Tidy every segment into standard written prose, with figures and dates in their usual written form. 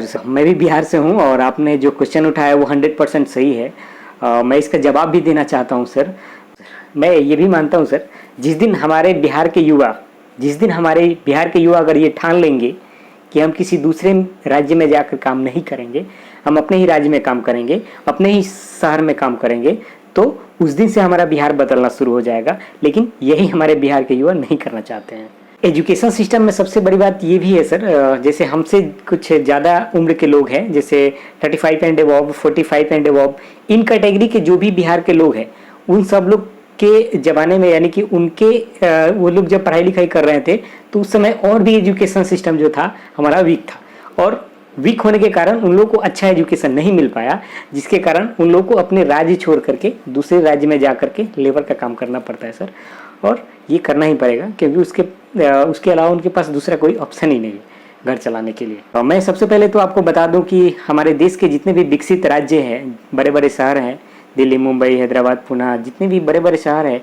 Sir मैं भी बिहार से हूँ और आपने जो क्वेश्चन उठाया वो 100% सही है। मैं इसका जवाब भी देना चाहता हूँ सर। मैं ये भी मानता हूँ सर, जिस दिन हमारे बिहार के युवा अगर ये ठान लेंगे कि हम किसी दूसरे राज्य में जाकर काम नहीं करेंगे, हम अपने ही राज्य में काम करेंगे, अपने ही शहर में काम करेंगे, तो उस दिन से हमारा बिहार बदलना शुरू हो जाएगा। लेकिन यही हमारे बिहार के युवा नहीं करना चाहते हैं। एजुकेशन सिस्टम में सबसे बड़ी बात ये भी है सर, जैसे हमसे कुछ ज़्यादा उम्र के लोग हैं, जैसे 35 and above, 45 and above, in category के जो भी बिहार के लोग हैं, उन सब लोग के ज़माने में, यानी कि उनके वो लोग जब पढ़ाई लिखाई कर रहे थे तो उस समय और भी एजुकेशन सिस्टम जो था हमारा वीक था, और वीक होने के कारण उन लोगों को अच्छा एजुकेशन नहीं मिल पाया, जिसके कारण उन लोगों को अपने राज्य छोड़ करके दूसरे राज्य में जा करके लेबर का काम करना पड़ता है सर। और ये करना ही पड़ेगा क्योंकि उसके अलावा उनके पास दूसरा कोई ऑप्शन ही नहीं है घर चलाने के लिए। और मैं सबसे पहले तो आपको बता दूं कि हमारे देश के जितने भी विकसित राज्य हैं, बड़े बड़े शहर हैं, दिल्ली, मुंबई, हैदराबाद, पुणे, जितने भी बड़े बड़े शहर हैं,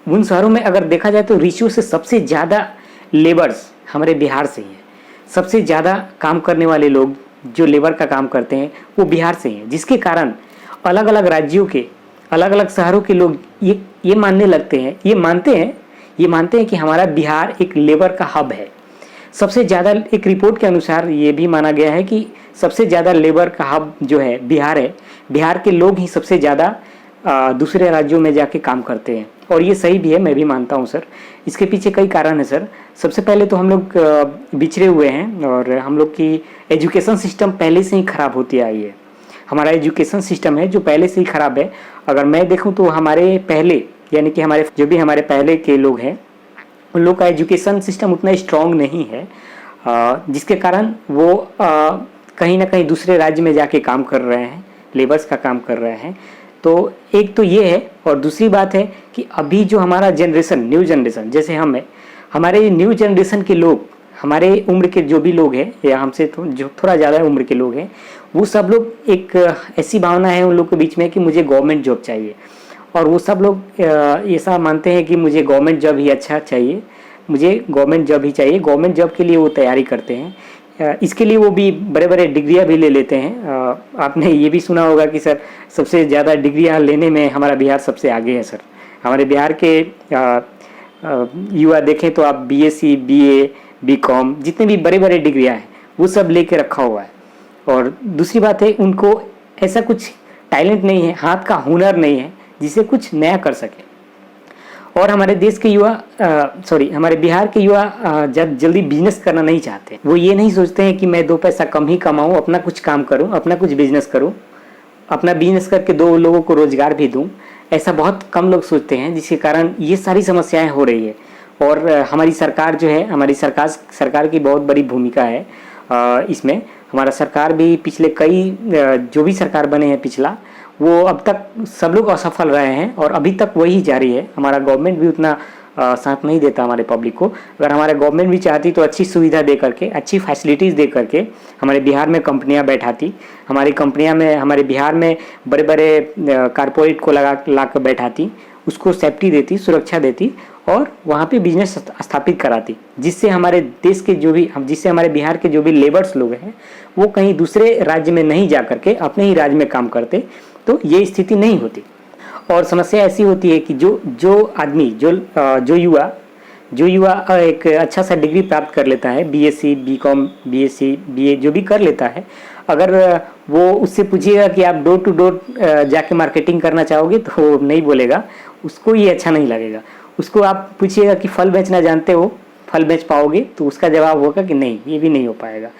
उन शहरों में अगर देखा जाए तो रेशियो से सबसे ज़्यादा लेबर्स हमारे बिहार से ही हैं। सबसे ज़्यादा काम करने वाले लोग जो लेबर का काम करते हैं वो बिहार से ही हैं, जिसके कारण अलग अलग राज्यों के अलग अलग शहरों के लोग ये मानते हैं कि हमारा बिहार एक लेबर का हब है। सबसे ज़्यादा एक रिपोर्ट के अनुसार ये भी माना गया है कि सबसे ज़्यादा लेबर का हब जो है बिहार है। बिहार के लोग ही सबसे ज़्यादा दूसरे राज्यों में जाके काम करते हैं, और ये सही भी है, मैं भी मानता हूँ सर। इसके पीछे कई कारण है सर। सबसे पहले तो हम लोग बिछड़े हुए हैं और हम लोग की एजुकेशन सिस्टम पहले से ही ख़राब होती आई है। हमारा एजुकेशन सिस्टम है जो पहले से ही ख़राब है। अगर मैं देखूं तो हमारे पहले, यानी कि हमारे पहले के लोग हैं, उन लोग का एजुकेशन सिस्टम उतना स्ट्रॉन्ग नहीं है, जिसके कारण वो कहीं ना कहीं दूसरे राज्य में जाके काम कर रहे हैं, लेबर्स का काम कर रहे हैं। तो एक तो ये है, और दूसरी बात है कि अभी जो हमारा जनरेशन, न्यू जनरेशन जैसे हम है, हमारे न्यू जनरेशन के लोग, हमारे उम्र के जो भी लोग हैं या हमसे तो जो थोड़ा ज़्यादा उम्र के लोग हैं, वो सब लोग एक ऐसी भावना है उन लोग के बीच में कि मुझे गवर्नमेंट जॉब चाहिए, और वो सब लोग ऐसा मानते हैं कि मुझे गवर्नमेंट जॉब ही अच्छा चाहिए, मुझे गवर्नमेंट जॉब ही चाहिए। गवर्नमेंट जॉब के लिए वो तैयारी करते हैं। इसके लिए वो भी बड़े बड़े डिग्रियां भी ले लेते हैं। आपने ये भी सुना होगा कि सर सबसे ज़्यादा डिग्रियां लेने में हमारा बिहार सबसे आगे है सर। हमारे बिहार के युवा देखें तो आप बीएससी, बीए, बीकॉम, जितने भी बड़े बड़े डिग्रियां हैं वो सब लेके रखा हुआ है। और दूसरी बात है, उनको ऐसा कुछ टैलेंट नहीं है, हाथ का हुनर नहीं है जिससे कुछ नया कर सके। और हमारे देश के युवा हमारे बिहार के युवा जल्दी बिजनेस करना नहीं चाहते। वो ये नहीं सोचते हैं कि मैं 2 पैसा कम ही कमाऊं, अपना कुछ काम करूं, अपना कुछ बिजनेस करूं, अपना बिजनेस करके 2 लोगों को रोजगार भी दूं। ऐसा बहुत कम लोग सोचते हैं, जिसके कारण ये सारी समस्याएं हो रही है। और हमारी सरकार जो है, हमारी सरकार की बहुत बड़ी भूमिका है इसमें। हमारा सरकार भी पिछले कई जो भी सरकार बने हैं पिछला, वो अब तक सब लोग असफल रहे हैं और अभी तक वही जारी है। हमारा गवर्नमेंट भी उतना साथ नहीं देता हमारे पब्लिक को। अगर हमारा गवर्नमेंट भी चाहती तो अच्छी सुविधा दे करके, अच्छी फैसिलिटीज़ दे करके हमारे बिहार में कंपनियां बैठाती। हमारी कंपनियां में, हमारे बिहार में बड़े बड़े कारपोरेट को ला कर बैठाती, उसको सेफ्टी देती, सुरक्षा देती, और वहाँ पे बिजनेस स्थापित कराती, जिससे हमारे देश के जिससे हमारे बिहार के जो भी लेबर्स लोग हैं वो कहीं दूसरे राज्य में नहीं जा करके अपने ही राज्य में काम करते, तो ये स्थिति नहीं होती। और समस्या ऐसी होती है कि जो आदमी, जो युवा एक अच्छा सा डिग्री प्राप्त कर लेता है, बीएससी, बीकॉम, बीएससी, बीए जो भी कर लेता है, अगर वो उससे पूछिएगा कि आप डोर टू डोर जाके मार्केटिंग करना चाहोगे तो वो नहीं बोलेगा, उसको ये अच्छा नहीं लगेगा। उसको आप पूछिएगा कि फल बेचना जानते हो, फल बेच पाओगे, तो उसका जवाब होगा कि नहीं, ये भी नहीं हो पाएगा।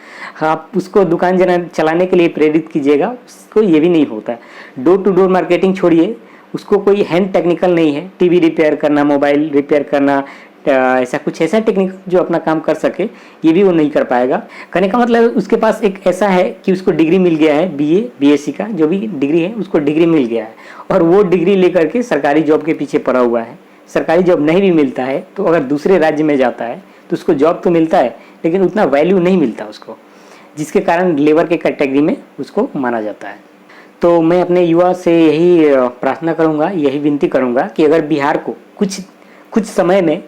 आप उसको दुकान चलाने के लिए प्रेरित कीजिएगा, उसको ये भी नहीं होता। डोर टू डोर मार्केटिंग छोड़िए, उसको कोई हैंड टेक्निकल नहीं है, टीवी रिपेयर करना, मोबाइल रिपेयर करना, ऐसा टेक्निक जो अपना काम कर सके, ये भी वो नहीं कर पाएगा। कहने का मतलब उसके पास एक ऐसा है कि उसको डिग्री मिल गया है, बीए, बीएससी का जो भी डिग्री है, उसको डिग्री मिल गया है, और वो डिग्री लेकर के सरकारी जॉब के पीछे पड़ा हुआ है। सरकारी जॉब नहीं भी मिलता है तो अगर दूसरे राज्य में जाता है तो उसको जॉब तो मिलता है, लेकिन उतना वैल्यू नहीं मिलता उसको, जिसके कारण लेबर के कैटेगरी में उसको माना जाता है। तो मैं अपने युवा से यही प्रार्थना करूंगा, यही विनती करूंगा कि अगर बिहार को कुछ समय में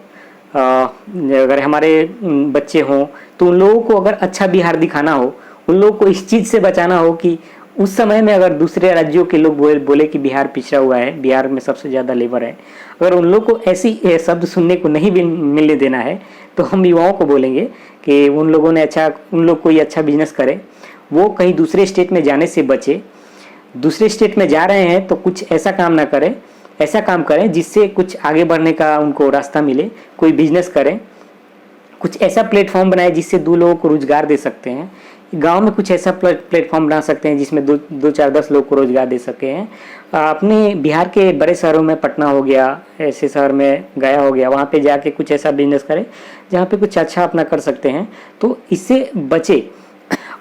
अगर हमारे बच्चे हों तो उन लोगों को अगर अच्छा बिहार दिखाना हो, उन लोगों को इस चीज़ से बचाना हो कि उस समय में अगर दूसरे राज्यों के लोग बोले कि बिहार पिछड़ा हुआ है, बिहार में सबसे ज़्यादा लेबर है, अगर उन लोग को ऐसी शब्द सुनने को नहीं मिलने देना है, तो हम युवाओं को बोलेंगे कि उन लोग कोई अच्छा बिजनेस करे, वो कहीं दूसरे स्टेट में जाने से बचे। दूसरे स्टेट में जा रहे हैं तो कुछ ऐसा काम ना करें, ऐसा काम करें जिससे कुछ आगे बढ़ने का उनको रास्ता मिले। कोई बिजनेस करें, कुछ ऐसा प्लेटफॉर्म बनाए जिससे 2 लोगों को रोजगार दे सकते हैं। गांव में कुछ ऐसा प्लेटफॉर्म बना सकते हैं जिसमें 2 4 10 लोग को रोजगार दे सके हैं। अपने बिहार के बड़े शहरों में पटना हो गया, ऐसे शहर में गया हो गया, वहाँ पे जाके कुछ ऐसा बिजनेस करें जहाँ पे कुछ अच्छा अपना कर सकते हैं, तो इससे बचे।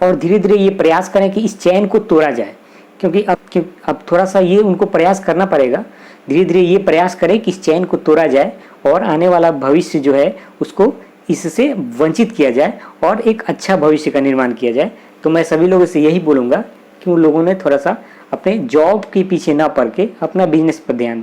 और धीरे धीरे ये प्रयास करें कि इस चैन को तोड़ा जाए, क्योंकि अब थोड़ा सा ये उनको प्रयास करना पड़ेगा। धीरे धीरे ये प्रयास करें कि इस चैन को तोड़ा जाए और आने वाला भविष्य जो है उसको इससे वंचित किया जाए और एक अच्छा भविष्य का निर्माण किया जाए। तो मैं सभी लोगों से यही बोलूँगा कि उन लोगों ने थोड़ा सा अपने जॉब के पीछे ना पड़ के अपना बिजनेस पर ध्यान